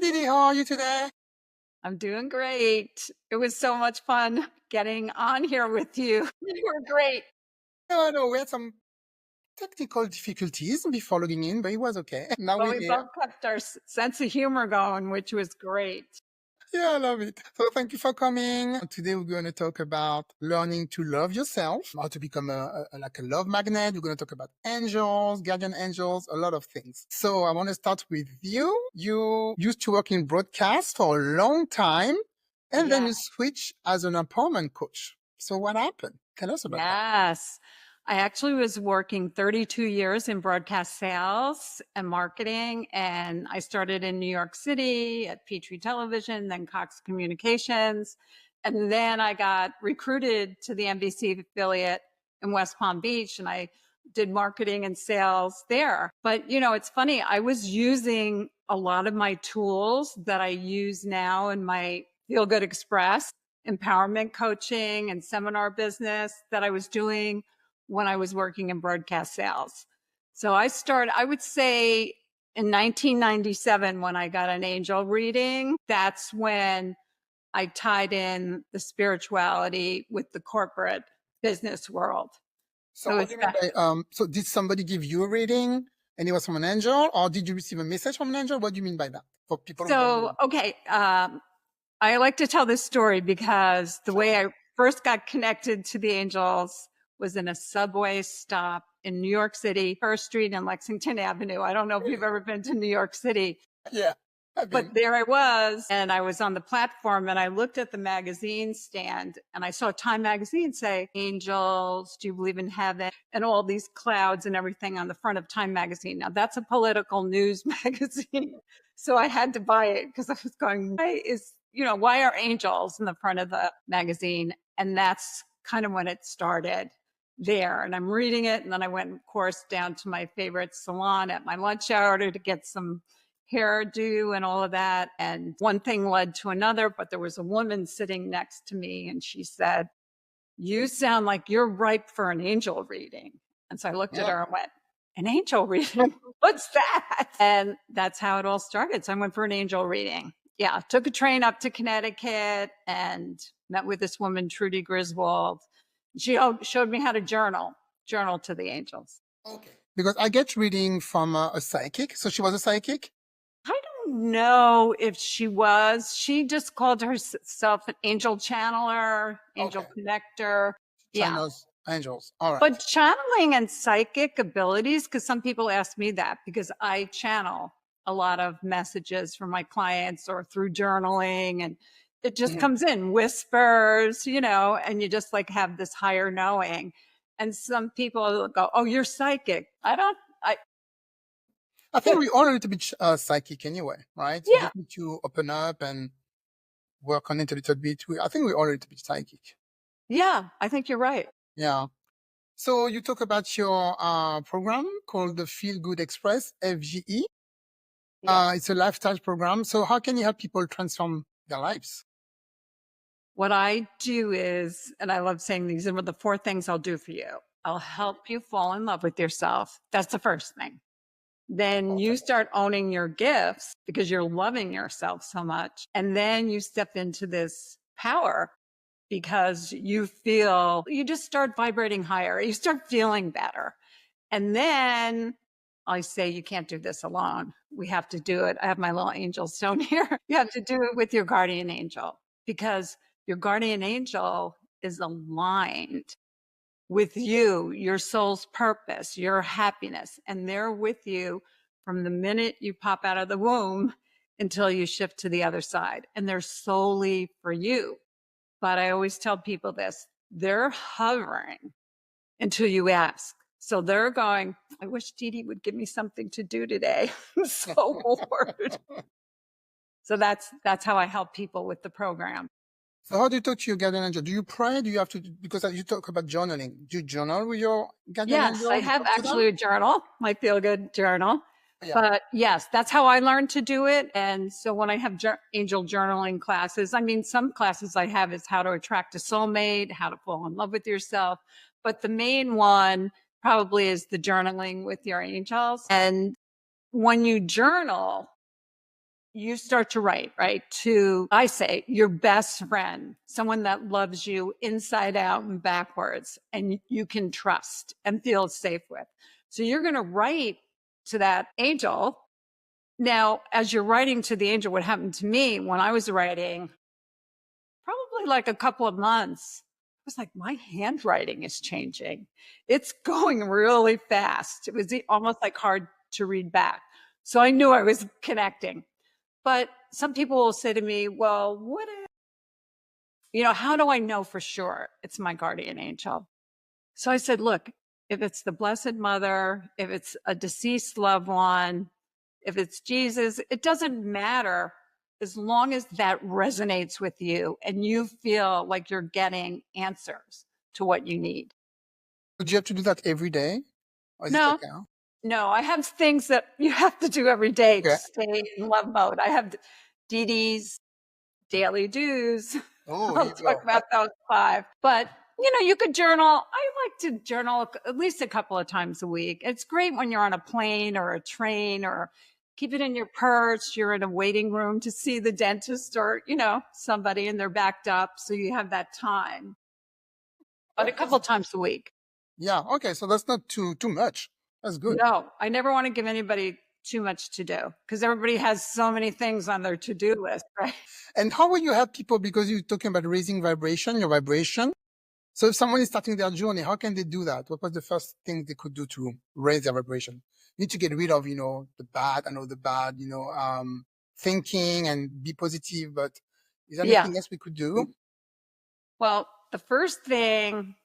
Dede, how are you today? I'm doing great. It was so much fun getting on here with you. You were great. No, no, we had some technical difficulties before logging in, but it was okay. Now But we're we here. both kept our sense of humor going, which was great. Yeah, I love it. So thank you for coming. Today we're going to talk about learning to love yourself, how to become like a love magnet. We're going to talk about angels, guardian angels, a lot of things. So I want to start with you. You used to work in broadcast for a long time, and then Yeah. you switch as an empowerment coach. So what happened? Tell us about that. Yes. I actually was working 32 years in broadcast sales and marketing. And I started in New York City at Petrie Television, then Cox Communications. And then I got recruited to the NBC affiliate in West Palm Beach, and I did marketing and sales there. But, it's funny. I was using a lot of my tools that I use now in my Feel Good Express empowerment coaching and seminar business that I was doing when I was working in broadcast sales. So I would say in 1997, when I got an angel reading, that's when I tied in the spirituality with the corporate business world. So So what it's do you mean by so did somebody give you a reading and it was from an angel, or did you receive a message from an angel? What do you mean by that? For people who don't so know. okay. I like to tell this story because the way Sure. I first got connected to the angels was in a subway stop in New York City, First Street and Lexington Avenue. I don't know if you've Really? ever been to New York City, Yeah. I've but been. there I was, and I was on the platform, and I looked at the magazine stand, and I saw Time magazine say, "Angels, do you believe in heaven?" And all these clouds and everything on the front of Time magazine. Now that's a political news magazine. So I had to buy it because I was going, why are angels in the front of the magazine? And that's kind of when it started there. And I'm reading it. And then I went, of course, down to my favorite salon at my lunch hour to get some hairdo and all of that. And one thing led to another, but there was a woman sitting next to me, and she said, "You sound like you're ripe for an angel reading." And so I looked at Yeah. her and went, "An angel reading? What's that?" And that's how it all started. So I went for an angel reading. Yeah, took a train up to Connecticut and met with this woman, Trudy Griswold. She showed me how to journal to the angels. Okay. Because I get reading from a psychic. So she was a psychic. I don't know if she was. She just called herself an angel channeler, angel Okay. connector. Yeah. China's angels. All right. But channeling and psychic abilities, because some people ask me that because I channel a lot of messages from my clients or through journaling, and it just Mhm. comes in whispers, and you just like have this higher knowing. And some people go, "Oh, you're psychic." I don't, I, I think we all a little bit psychic anyway, right? You yeah, just need to open up and work on it a little bit. I think we all a little bit psychic. yeah, I think you're right. Yeah. So you talk about your program called the Feel Good Express, FGE. Yeah. It's a lifestyle program. So how can you help people transform their lives? What I do is, and I love saying these are the four things I'll do for you. I'll help you fall in love with yourself. That's the first thing. Then Okay. you start owning your gifts because you're loving yourself so much. And then you step into this power because you just start vibrating higher. You start feeling better. And then I say, you can't do this alone. We have to do it. I have my little angel stone here. You have to do it with your guardian angel because your guardian angel is aligned with you, your soul's purpose, your happiness. And they're with you from the minute you pop out of the womb until you shift to the other side. And they're solely for you. But I always tell people this, they're hovering until you ask. So they're going, "I wish Dede would give me something to do today." I'm so bored. So that's how I help people with the program. So how do you talk to your guardian angel? Do you pray? Do you have to, because you talk about journaling. Do you journal with your guardian Yes, I angel? Do you have talk to them? actually a journal, my feel good journal. Yeah. But yes, that's how I learned to do it. And so when I have angel journaling classes, I mean, some classes I have is how to attract a soulmate, how to fall in love with yourself. But the main one probably is the journaling with your angels. And when you journal, you start to write, right? To, I say, your best friend, someone that loves you inside out and backwards, and you can trust and feel safe with. So you're going to write to that angel. Now, as you're writing to the angel, what happened to me when I was writing, probably like a couple of months, I was like, my handwriting is changing. It's going really fast. It was almost like hard to read back. So I knew I was connecting. But some people will say to me, well, what if, how do I know for sure it's my guardian angel? So I said, look, if it's the Blessed Mother, if it's a deceased loved one, if it's Jesus, it doesn't matter as long as that resonates with you and you feel like you're getting answers to what you need. Do you have to do that every day? Or is it No, okay? no, I have things that you have to do every day to Okay. stay in love mode. I have Dede's daily do's. Oh, here I'll you talk go. about those 5. But, you could journal. I like to journal at least a couple of times a week. It's great when you're on a plane or a train, or keep it in your purse. You're in a waiting room to see the dentist or, somebody, and they're backed up. So you have that time, but a couple of times a week. Yeah. Okay. So that's not too much. That's good. No, I never want to give anybody too much to do because everybody has so many things on their to-do list, right? And how will you help people? Because you're talking about raising your vibration. So if someone is starting their journey, how can they do that? What was the first thing they could do to raise their vibration? You need to get rid of, the bad, thinking and be positive. But is there Yeah. anything else we could do? Well, the first thing,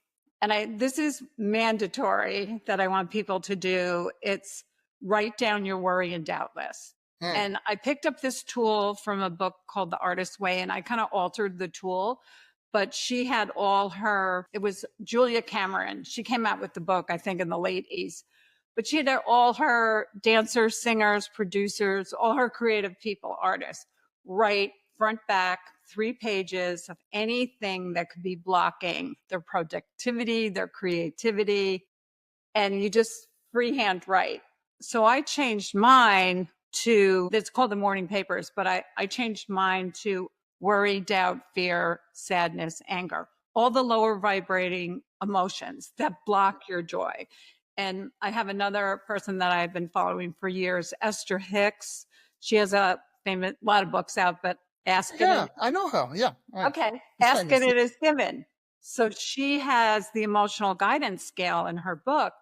and this is mandatory that I want people to do, it's write down your worry and doubt list. And I picked up this tool from a book called The Artist's Way, and I kind of altered the tool. But she had it was Julia Cameron. She came out with the book, I think, in the late 80s. But she had all her dancers, singers, producers, all her creative people, artists, write front, back, 3 pages of anything that could be blocking their productivity, their creativity, and you just freehand write. So I changed mine to, it's called the morning papers, but I changed mine to worry, doubt, fear, sadness, anger, all the lower vibrating emotions that block your joy. And I have another person that I've been following for years, Esther Hicks. She has a lot of books out, but Ask It. Yeah, I know her. Yeah. Right. Okay. She's Ask famous. It, It Is Given. So she has the emotional guidance scale in her book,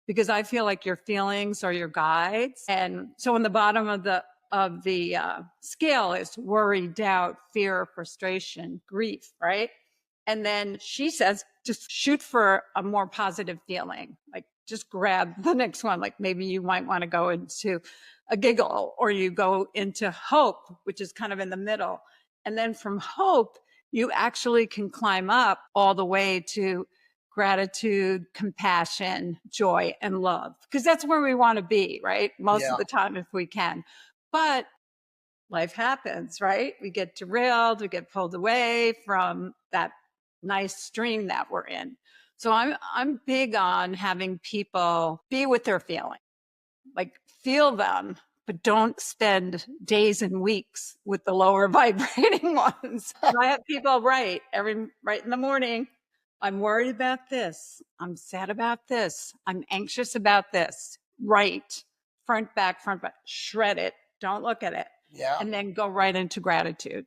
because I feel like your feelings are your guides. And so on the bottom of the scale is worry, doubt, fear, frustration, grief, right? And then she says, just shoot for a more positive feeling. Like just grab the next one. Like maybe you might want to go into a giggle, or you go into hope, which is kind of in the middle. And then from hope, you actually can climb up all the way to gratitude, compassion, joy, and love, because that's where we want to be, right? Most of the time, if we can. But life happens, right? We get derailed, we get pulled away from that nice stream that we're in. So I'm big on having people be with their feelings, like feel them, but don't spend days and weeks with the lower vibrating ones. I have people write in the morning. I'm worried about this. I'm sad about this. I'm anxious about this. Write front, back, shred it. Don't look at it. Yeah. And then go right into gratitude.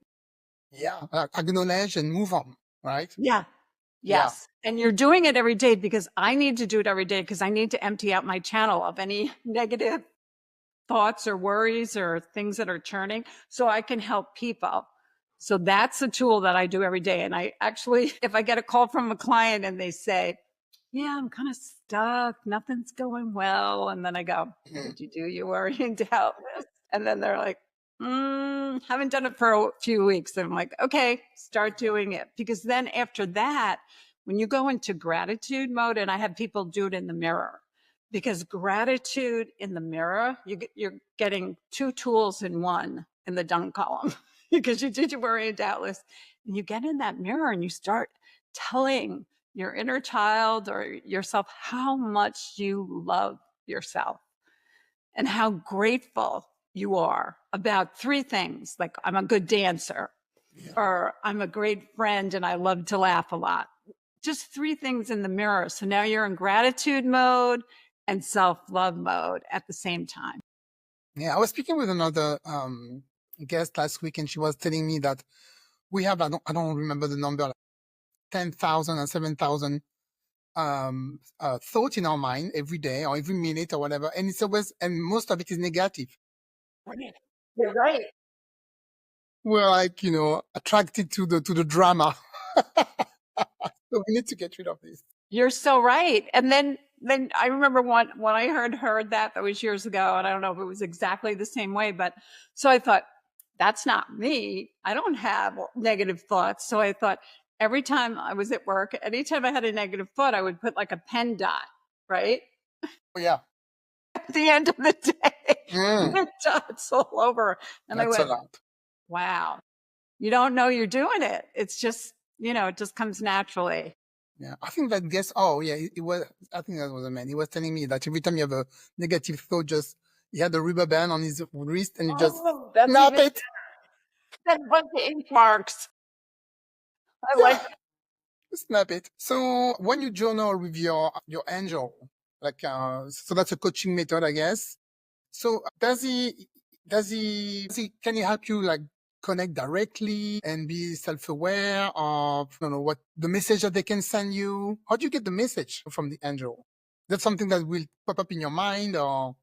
Yeah. Acknowledge and move on. Right. Yeah. Yes. Yeah. And you're doing it every day, because I need to do it every day, because I need to empty out my channel of any negative thoughts or worries or things that are churning, so I can help people. So that's a tool that I do every day. And I actually, if I get a call from a client and they say, yeah, I'm kind of stuck, nothing's going well. And then I go, did you do your worry and doubt list? And then they're like, haven't done it for a few weeks. And I'm like, okay, start doing it. Because then after that, when you go into gratitude mode, and I have people do it in the mirror, because gratitude in the mirror, you're getting 2 tools in one in the done column, because you did your worry and doubt list, and you get in that mirror and you start telling your inner child or yourself how much you love yourself and how grateful you are about three things, like I'm a good dancer, Yeah. or I'm a great friend and I love to laugh a lot. Just three things in the mirror. So now you're in gratitude mode and self-love mode at the same time. Yeah. I was speaking with another guest last week, and she was telling me that we have, I don't remember the number, like 10,000 or 7,000 thought in our mind every day or every minute or whatever. And it's always, and most of it is negative. You're right. We're like, attracted to the drama. So we need to get rid of this. You're so right. And then I remember when I heard that was years ago, and I don't know if it was exactly the same way, but so I thought, that's not me. I don't have negative thoughts. So I thought every time I was at work, anytime I had a negative thought, I would put like a pen dot, right? Oh, yeah. At the end of the day, Mm, pen dots all over. And I that's a went, lot. wow, you don't know you're doing it. It's just, it just comes naturally. Yeah. I think that guess, oh, yeah, it was, I think that was a man. He was telling me that every time you have a negative thought, he had a rubber band on his wrist and you just Oh, that's snap even it. that bunch of ink marks. I Yeah. like Snap it. So when you journal with your angel, like so that's a coaching method, I guess. So does he can he help you like connect directly and be self-aware of what the message that they can send you? How do you get the message from the angel? That's something that will pop up in your mind or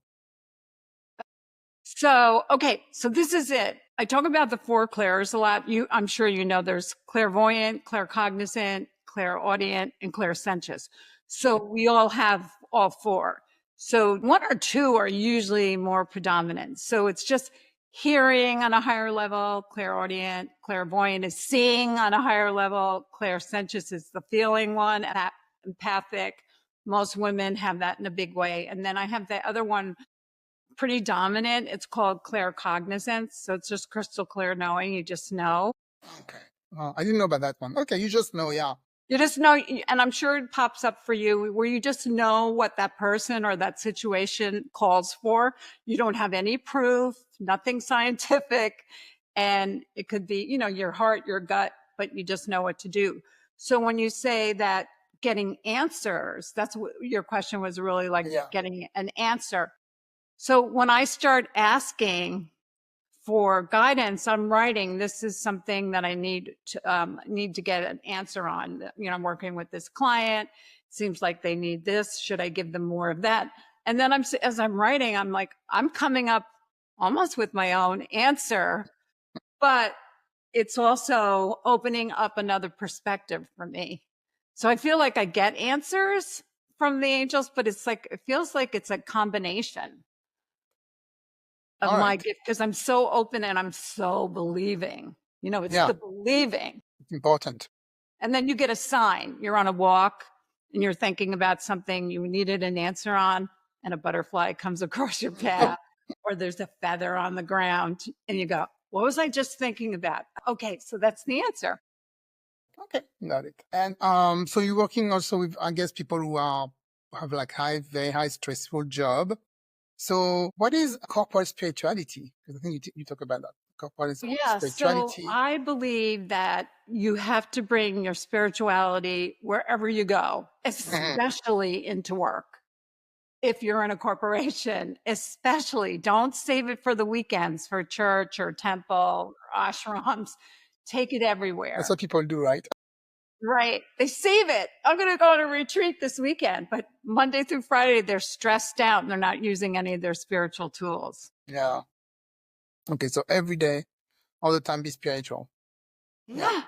So, okay, so this is it. I talk about the four clairs a lot. I'm sure you know there's clairvoyant, claircognizant, clairaudient, and clairsentious. So we all have all four. So one or two are usually more predominant. So it's just hearing on a higher level, clairaudient, clairvoyant is seeing on a higher level, clairsentious is the feeling one, that empathic. Most women have that in a big way. And then I have the other one pretty dominant. It's called claircognizance. So it's just crystal clear knowing. You just know. okay. I didn't know about that one. Okay, you just know, yeah. You just know, and I'm sure it pops up for you where you just know what that person or that situation calls for. You don't have any proof, nothing scientific. And it could be, your heart, your gut, but you just know what to do. So when you say that getting answers, that's what your question was really like Yeah. getting an answer. So when I start asking for guidance on writing, this is something that I need to get an answer on. I'm working with this client. Seems like they need this. Should I give them more of that? And then as I'm writing, I'm like, I'm coming up almost with my own answer, but it's also opening up another perspective for me. So I feel like I get answers from the angels, but it feels like it's a combination of All my right. gift because I'm so open and I'm so believing. It's Yeah, the believing. it's important. And then you get a sign. You're on a walk and you're thinking about something you needed an answer on, and a butterfly comes across your path, or there's a feather on the ground, and you go, what was I just thinking about? Okay, so that's the answer. Okay, got it. And so you're working also with, I guess, people who have like very high stressful job. So what is corporate spirituality? Because I think you talk about that. Corporate Yeah, so spirituality. I believe that you have to bring your spirituality wherever you go, Mhm. especially into work. If you're in a corporation, especially don't save it for the weekends for church or temple or ashrams. Take it That's everywhere. what people do, right? Right. They save it. I'm going to go on a retreat this weekend, but Monday through Friday, they're stressed out and they're not using any of their spiritual tools. Yeah. Okay, so every day, all the time, be spiritual. Yeah. Yeah,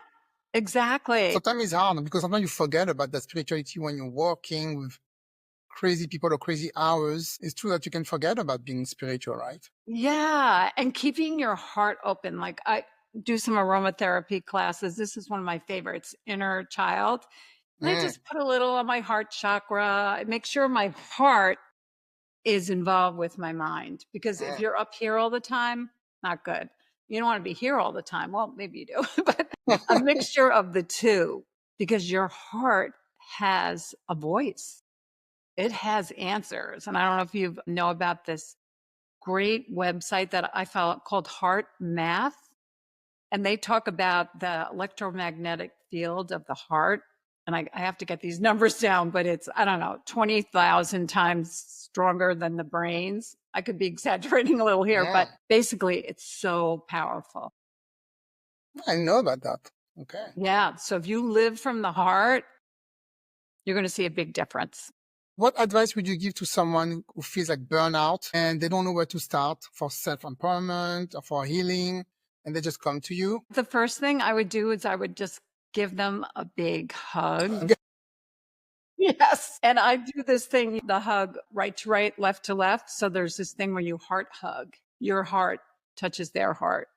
exactly. Sometimes it's hard because sometimes you forget about that spirituality when you're working with crazy people or crazy hours. It's true that you can forget about being spiritual, right? Yeah. And keeping your heart open. Like I do some aromatherapy classes. This is one of my favorites, Inner Child. And I Mm, just put a little on my heart chakra. I make sure my heart is involved with my mind because if mm. you're up here all the time, not good. You don't want to be here all the time. Well, maybe you do, but a mixture of the two because your heart has a voice. It has answers. And I don't know if you know about this great website that I found called Heart Math. And they talk about the electromagnetic field of the heart. And I have to get these numbers down, but it's, I don't know, 20,000 times stronger than the brains. I could be exaggerating a little here, Yeah, but basically it's so powerful. I know about that. Okay. Yeah. So if you live from the heart, you're going to see a big difference. What advice would you give to someone who feels like burnout and they don't know where to start for self-empowerment or for healing, and they just come to you? The first thing I would do is I would just give them a big hug. Okay. Yes. And I do this thing, the hug right to right, left to left. So there's this thing where you heart hug. Your heart touches their heart.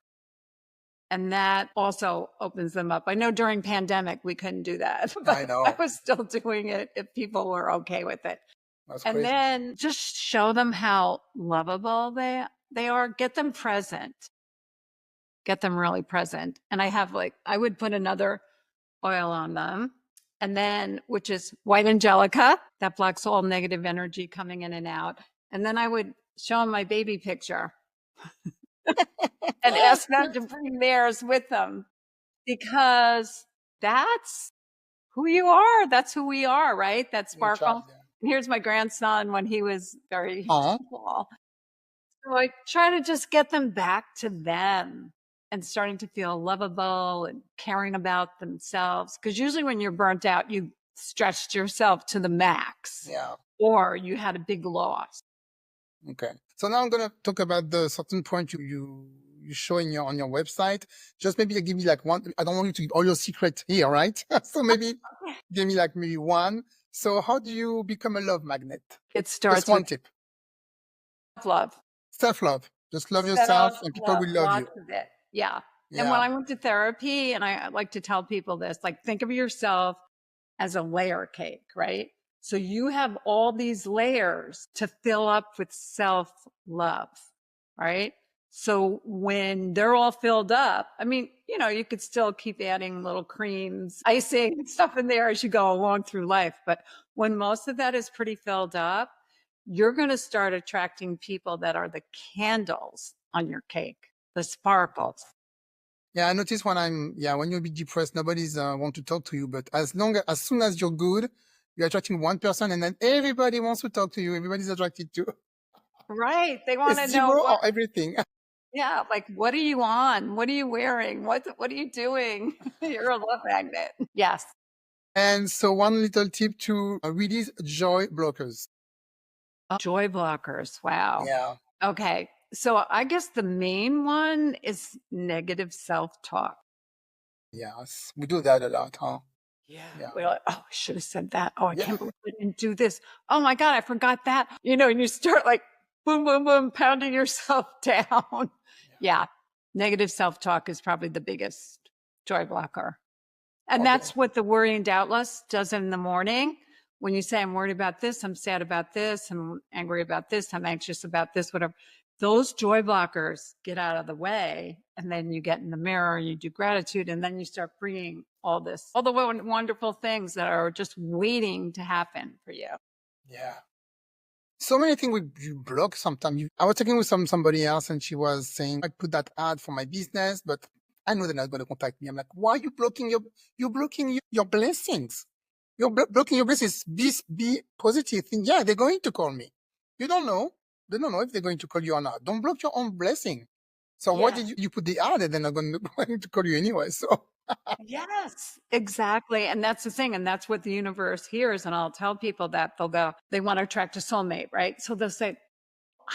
And that also opens them up. I know during pandemic, we couldn't do that, but I know. I was still doing it if people were okay with it. That's And crazy. then just show them how lovable they are. Get them present. Get them really present. And I would put another oil on them. And then, which is white angelica, that blocks all negative energy coming in and out. And then I would show them my baby picture and ask them to bring theirs with them, because that's who you are. That's who we are, right? That Your sparkle. child, yeah. And here's my grandson when he was very Aw. small. So I try to just get them back to them and starting to feel lovable and caring about themselves. Because usually when you're burnt out, you stretched yourself to the max, Yeah. or you had a big loss. Okay. So now I'm gonna talk about the certain point you show in on your website. Just maybe give me like one. I don't want you to give all your secrets here, right? So maybe give me like maybe one. So how do you become a love magnet? It Just starts one with tip. love. Self-love. Just love yourself and people will love you. Lots of it. Yeah. And when Yeah. I went to therapy, and I like to tell people this, like, think of yourself as a layer cake, right? So you have all these layers to fill up with self-love, right? So when they're all filled up, I mean, you could still keep adding little creams, icing, stuff in there as you go along through life. But when most of that is pretty filled up, you're going to start attracting people that are the candles on your cake, the sparkles. Yeah, I notice when you're a bit depressed, nobody's want to talk to you. But as soon as you're good, you're attracting one person, and then everybody wants to talk to you. Everybody's attracted to. Right. They want It's to know zero what, or everything. yeah, like, what are you on? What are you wearing? What are you doing? You're a love magnet. Yes. And so one little tip to release joy blockers. Joy blockers. Wow. Yeah. Okay. So I guess the main one is negative self-talk. Yes. We do that a lot, huh? Yeah. Yeah. We're like, oh, I should have said that. Oh, I Yeah. can't believe I didn't do this. Oh my God, I forgot that. And you start like boom, boom, boom, pounding yourself down. Yeah. Negative self-talk is probably the biggest joy blocker. And Okay. that's what the worry and doubt list does in the morning. When you say, I'm worried about this, I'm sad about this, I'm angry about this, I'm anxious about this, whatever. Those joy blockers get out of the way. And then you get in the mirror, you do gratitude, and then you start bringing all the wonderful things that are just waiting to happen for you. Yeah. So many things you block sometimes. I was talking with somebody else and she was saying, I put that ad for my business, but I know they're not going to contact me. I'm like, why are you blocking you're blocking your blessings? You're blocking your blessings. Be positive. Think, yeah, they're going to call me. You don't know. They don't know if they're going to call you or not. Don't block your own blessing. So why Yeah. did you put the ad and they're not going to call you anyway? So Yes, exactly. And that's the thing. And that's what the universe hears. And I'll tell people that they'll go, they want to attract a soulmate, right? So they'll say,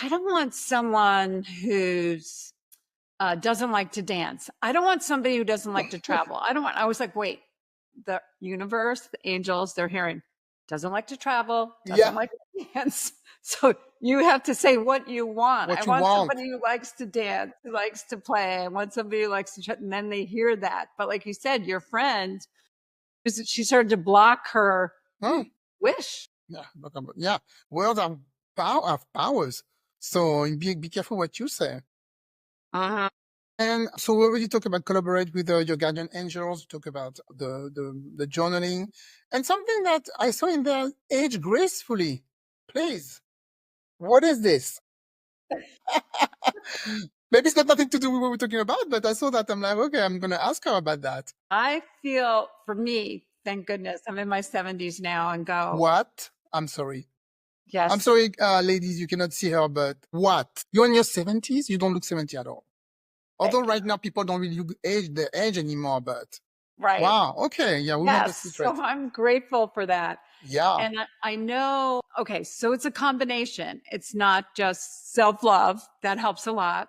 I don't want someone who's doesn't like to dance. I don't want somebody who doesn't like to travel. I was like, wait, the universe, the angels, they're hearing, doesn't like to travel, doesn't yeah, like to dance. So you have to say what you want. what I you want want. somebody who likes to dance, who likes to play. I want somebody who likes to, and then they hear that. But like you said, your friend, she started to block her Huh? wish. Yeah, yeah. Words are powers. So be careful what you say. Uh-huh. And so we already talked about collaborate with your guardian angels. We talk about the journaling and something that I saw in there, age gracefully. Please, what is this? Maybe it's got nothing to do with what we're talking about, but I saw that. I'm like, okay, I'm going to ask her about that. I feel for me, thank goodness, I'm in my 70s now and go, What? I'm sorry. I'm yes, sorry, ladies, you cannot see her, but what? You're in your 70s? You don't look 70 at all. Although thank you. right now people don't really look their age anymore, but Right. wow. Okay. Yeah. We know the Yes. So secret. I'm grateful for that. Yeah. And I know, okay, so it's a combination. It's not just self love, that helps a lot.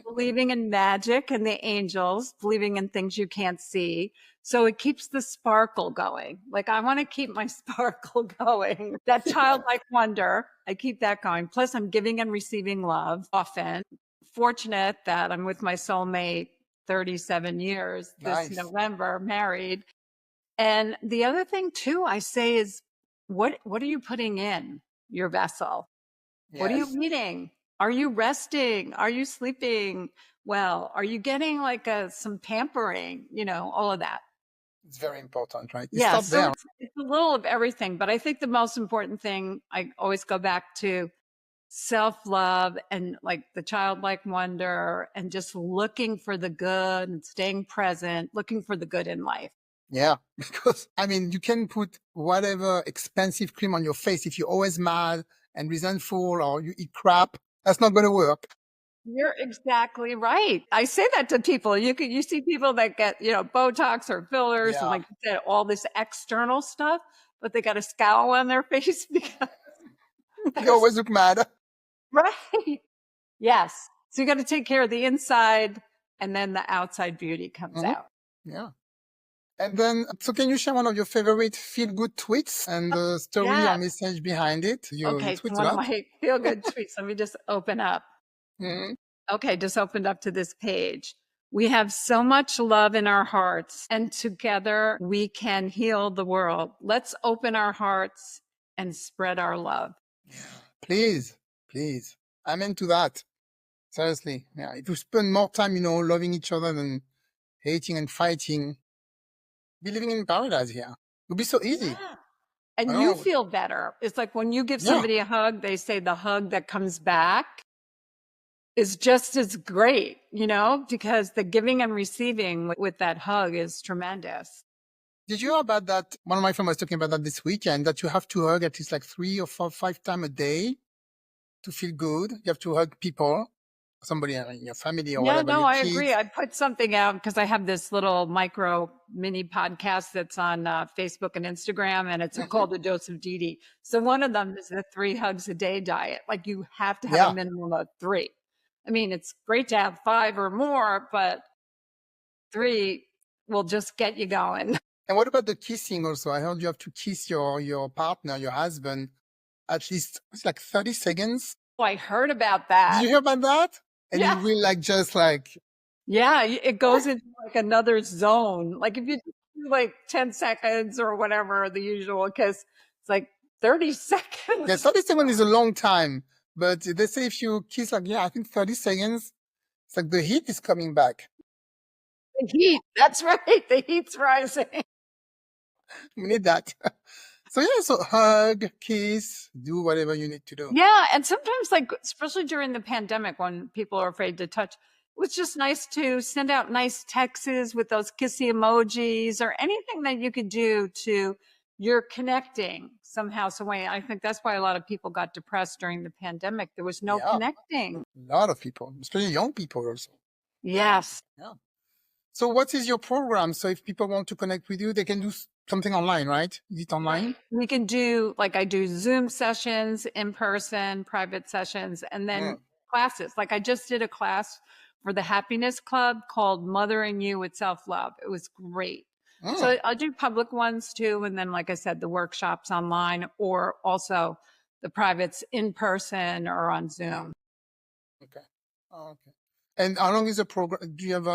Believing in magic and the angels, believing in things you can't see. So it keeps the sparkle going. Like I want to keep my sparkle going. That childlike wonder, I keep that going. Plus, I'm giving and receiving love often. Fortunate that I'm with my soulmate 37 years this Nice. November, married. And the other thing too, I say is what are you putting in your vessel? What are you Yes. eating? Are you resting? Are you sleeping well? Are you getting like some pampering? All of that. It's very important, right? You Yeah. start So there. it's a little of everything, but I think the most important thing I always go back to self love and like the childlike wonder and just looking for the good and staying present, looking for the good in life. Yeah. Because I mean, you can put whatever expensive cream on your face. If you're always mad and resentful or you eat crap, that's not going to work. You're exactly right. I say that to people. You see people that get, Botox or fillers and Yeah. like you said, all this external stuff, but they got a scowl on their face because You there's always look mad. right. Yes. So you got to take care of the inside and then the outside beauty comes Hmm. out. Yeah. And then, so can you share one of your favorite feel good tweets and the story or Yes. message behind it? You Okay. So tweet a one of lot. my feel good tweets. Let me just open up. Hmm. Okay. Just opened up to this page. We have so much love in our hearts, and together we can heal the world. Let's open our hearts and spread our love. Yeah. Please, please. I'm into that. Seriously. Yeah. If you spend more time, loving each other than hating and fighting, be living in paradise here. It'll be so easy. Yeah. I And you know. feel better. It's like when you give Yeah. somebody a hug, they say the hug that comes back is just as great, because the giving and receiving with that hug is tremendous. Did you hear about that? One of my friends was talking about that this weekend, that you have to hug at least like 3 or 4, 5 times a day to feel good. You have to hug people, somebody in your family or Yeah, whatever, no, your I agree. kids. I put something out because I have this little micro mini podcast that's on Facebook and Instagram, and it's Hmm. called A Dose of Dede. So one of them is the 3 hugs a day diet. Like you have to have a Yeah. minimum of three. I mean, it's great to have five or more, but three will just get you going. And what about the kissing also? I heard you have to kiss your partner, your husband, at least it's like 30 seconds. Oh, I heard about Did that. you hear about that? And it Yeah. will like just like Yeah. It goes into like another zone. Like if you do like 10 seconds or whatever, the usual kiss, it's like 30 yeah, seconds. 30 seconds is a long time. But they say if you kiss like I think 30 seconds, it's like the heat is coming back. The heat. That's right. The heat's rising. We need that. So yeah, so hug, kiss, do whatever you need to do. Yeah. And sometimes, like, especially during the pandemic when people are afraid to touch, it was just nice to send out nice texts with those kissy emojis or anything that you could do to you're connecting somehow, some way. I think that's why a lot of people got depressed during the pandemic. There was no Yeah, connecting. a lot of people, especially young people also. Yes. Yeah. So what is your program? So if people want to connect with you, they can do something online, right? Is it online? We can do, like, I do Zoom sessions, in person, private sessions, and then Mm. classes. Like, I just did a class for the Happiness Club called Mothering You with Self Love. It was great. Mm. So I'll do public ones too. And then, like I said, the workshops online or also the privates in person or on Yeah. Zoom. Okay. Oh, okay. And how long is the program? Do you have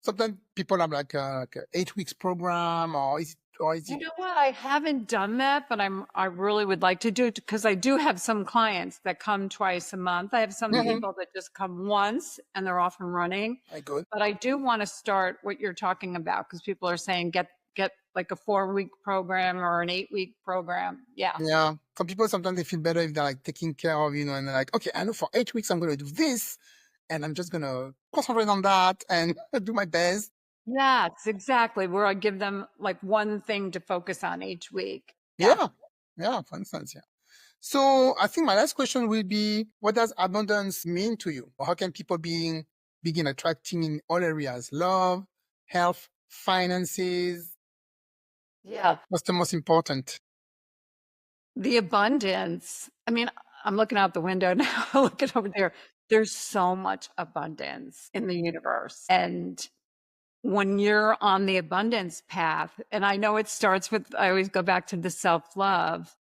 sometimes people have like a 8 weeks program, or is You it? know what? I haven't done that, but I really would like to do it because I do have some clients that come twice a month. I have some Mm-hmm. people that just come once and they're off and running. I good. But I do want to start what you're talking about because people are saying get like a 4-week program or an 8-week program. Yeah. Yeah. Some people sometimes they feel better if they're like taking care of, and they're like, okay, I know for 8 weeks I'm gonna do this, and I'm just gonna concentrate on that and do my best. Yes, exactly. Where I give them like one thing to focus on each week. Yeah. Yeah. Yeah, for instance, yeah. So I think my last question will be, what does abundance mean to you? Or how can people begin attracting in all areas? Love, health, finances. Yeah. What's the most important? The abundance. I mean, I'm looking out the window now, looking over there. There's so much abundance in the universe. And when you're on the abundance path, and I know it starts with, I always go back to the self love,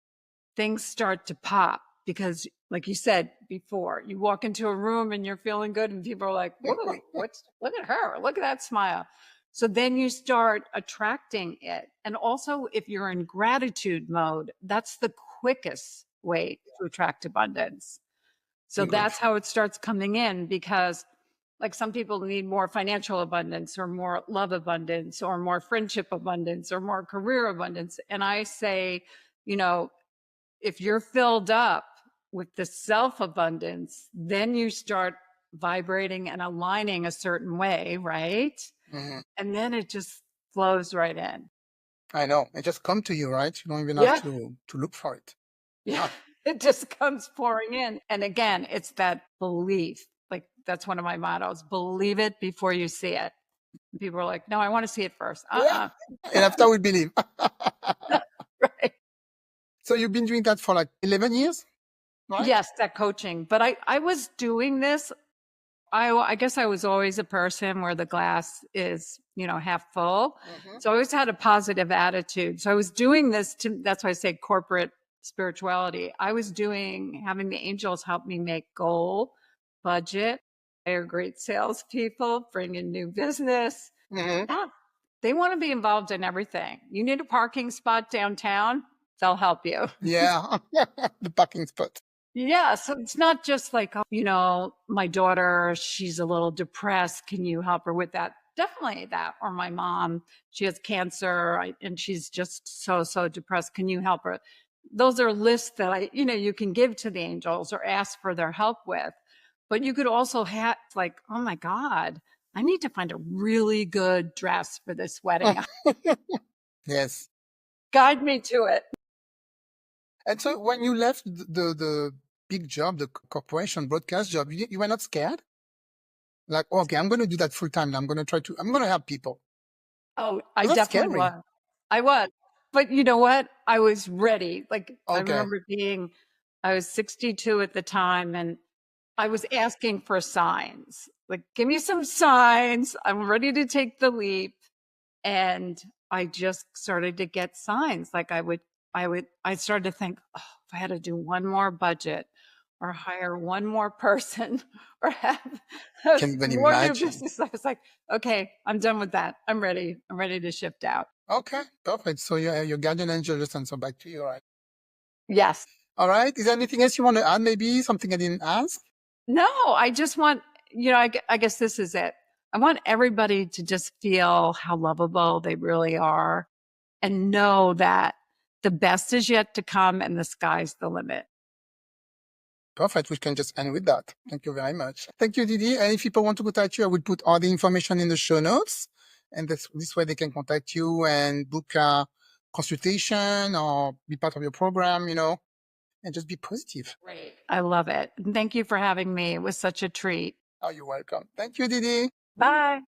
things start to pop because, like you said before, you walk into a room and you're feeling good, and people are like, "Whoa, look at her, look at that smile." So then you start attracting it. And also, if you're in gratitude mode, that's the quickest way to attract abundance. So Good. that's how it starts coming in, because like some people need more financial abundance or more love abundance or more friendship abundance or more career abundance. And I say, you know, if you're filled up with the self abundance, then you start vibrating and aligning a certain way, right? Mhm. And then it just flows right in. I know. It just come to you, right? You don't even have Yeah. to look for it. Yeah. Yeah. It just comes pouring in. And again, it's that belief. Like that's one of my mottos: believe it before you see it. And people are like, no, I want to see it first. Yeah. And after we believe. Right. So you've been doing that for like 11 years, right? Yes, that coaching. But I was doing this. I guess I was always a person where the glass is, half full. Hmm. So I always had a positive attitude. So I was doing this that's why I say corporate spirituality. I was having the angels help me make goal, budget, hire great salespeople, bring in new business. Hmm. Yeah, they want to be involved in everything. You need a parking spot downtown, they'll help you. Yeah. The parking spot. Yeah, so it's not just like, my daughter, she's a little depressed. Can you help her with that? Definitely that. Or my mom, she has cancer and she's just so depressed. Can you help her? Those are lists that you can give to the angels or ask for their help with. But you could also have like, oh my God, I need to find a really good dress for this wedding. Yes. Guide me to it. And so when you left the big job, the corporation broadcast job, you were not scared? Like, "Oh, okay, I'm going to do that full time. I'm going to I'm going to help people." Oh, I Was that definitely scary? was. I was. But you know what? I was ready. Like, I Okay. remember I was 62 at the time, and I was asking for signs. Like, give me some signs. I'm ready to take the leap. And I just started to get signs. Like I started to think, oh, if I had to do one more budget or hire one more person or have Can even more new imagine. business, I was like, okay, I'm done with that. I'm ready. I'm ready to shift out. Okay, perfect. So your guardian angel just answered back to you, right? Yes. All right. Is there anything else you want to add? Maybe something I didn't ask? No, I just want, I guess this is it. I want everybody to just feel how lovable they really are and know that the best is yet to come and the sky's the limit. Perfect. We can just end with that. Thank you very much. Thank you, Didi. And if people want to contact you, I will put all the information in the show notes. And this way they can contact you and book a consultation or be part of your program, and just be positive. Great. I love it. And thank you for having me. It was such a treat. Oh, you're welcome. Thank you, Didi. Bye.